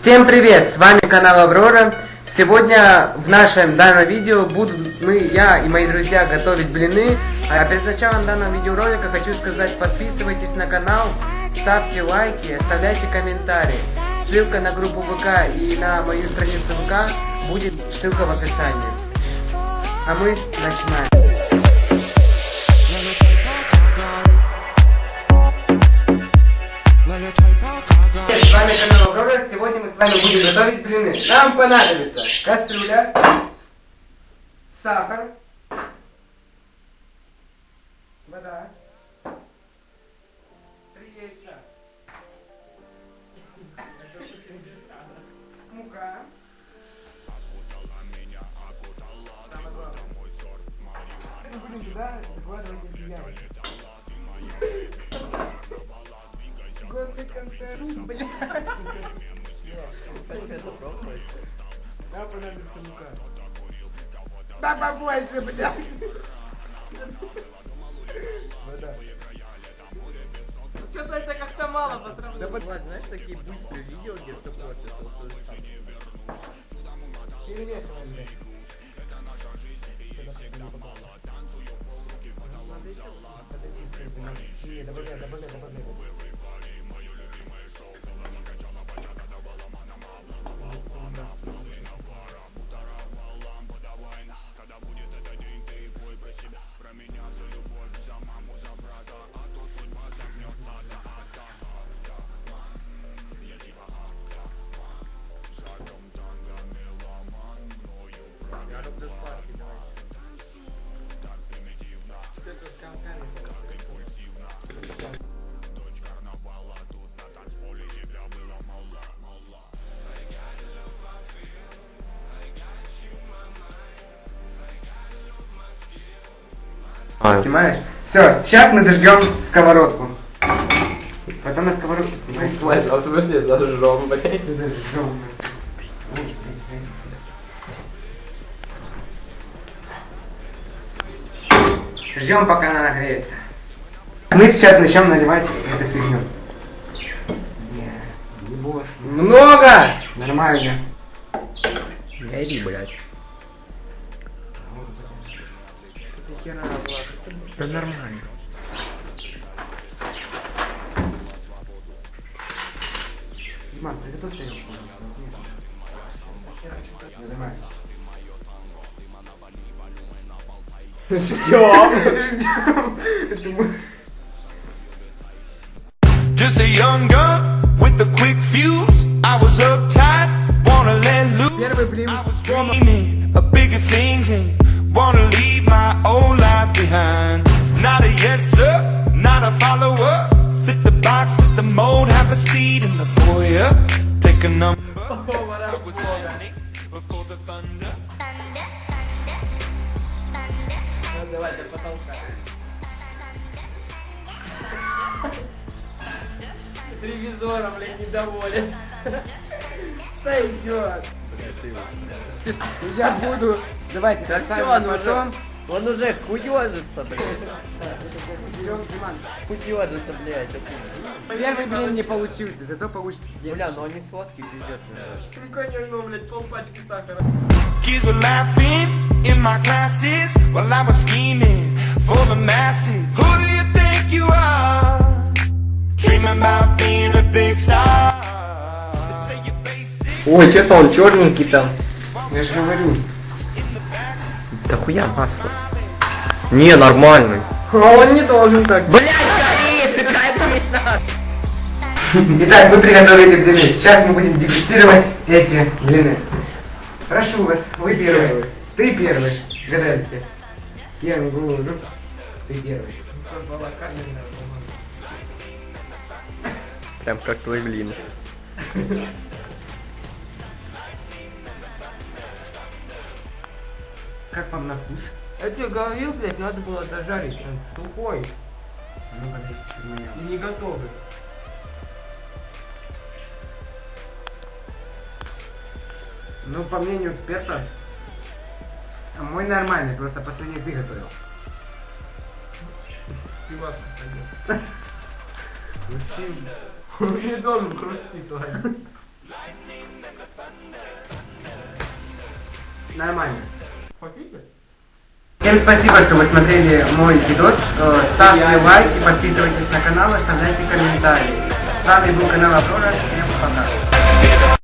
Всем привет! С вами канал Аврора. Сегодня в нашем данном видео я и мои друзья готовить блины. А перед началом данного видеоролика хочу сказать, подписывайтесь на канал, ставьте лайки, оставляйте комментарии. Ссылка на группу ВК и на мою страницу ВК будет ссылка в описании. А мы начинаем. С вами канал Аврора. Сегодня мы с вами будем готовить блины. Нам понадобится кастрюля, сахар, вода, 3 яйца, мука, будем туда закладывать эти яйца. Гордый концерт, блядь. Нам понадобится мука. Да побольше, блядь. Вода. Что-то это как-то мало потом. Да Влад, знаешь, такие быстрые видео, где что просто Перемешиваем, блядь. Не, добавляй. Понимаешь? Все, сейчас мы дождем сковородку. Потом на сковородку снимаем. А в смысле зажжем, блядь? Дождем. Ждем, пока она нагреется. Мы сейчас начнем наливать эту фигню. Много! Нормально. Найди, блядь. Да нормально. Диман, приготовь тарелку. Нажимай. Just a young gun with a quick fuse. I was uptight, wanna let loose. Первый блин. I was dreaming of bigger things and wanna leave my old life behind. Not a yes sir, not a follower. Fit the box, fit the mold, have a seat in the foyer. Take a number. It was morning before the thunder. Давай до потолка. Ревизора, блядь, недоволен. Сойдет. Я буду. Давайте, Да поставим всё, потом. Он уже хуёжится, блядь. Берем, Диман. Хуёжится, блядь. Первый блин не получился, зато получится. Бля, ну они сладкие, пиздец. Ну конечно, блядь, полпачки сахара. Kids were laughing in my classes while I was scheming for the masses. Who do you think you are? Dreaming about being a big star. They say you're basic. Ой, что-то он черненький там. Я же говорю. Да хуя масло. Не, нормальный. А он не должен так. Блядь, скорее, какая-то мясна. Итак, мы приготовили блины. Сейчас мы будем дегустировать эти блины. Прошу вас, вы первый. Ты первый. Гадайте. Я буду. Ты первый. Прям как твой блин. Как вам на вкус? Я тебе говорил, блядь, надо было дожарить, он тупой Ну, подожди, и не готовый. Ну, по мнению эксперта, мой нормальный, просто последний ты готовил. Пивас пойдет. Он не должен хрустить, ладно. Нормально. Хотите? Всем спасибо, что вы смотрели мой видос. Ставьте лайки, подписывайтесь на канал, оставляйте комментарии. С вами был канал Аврора. Всем пока.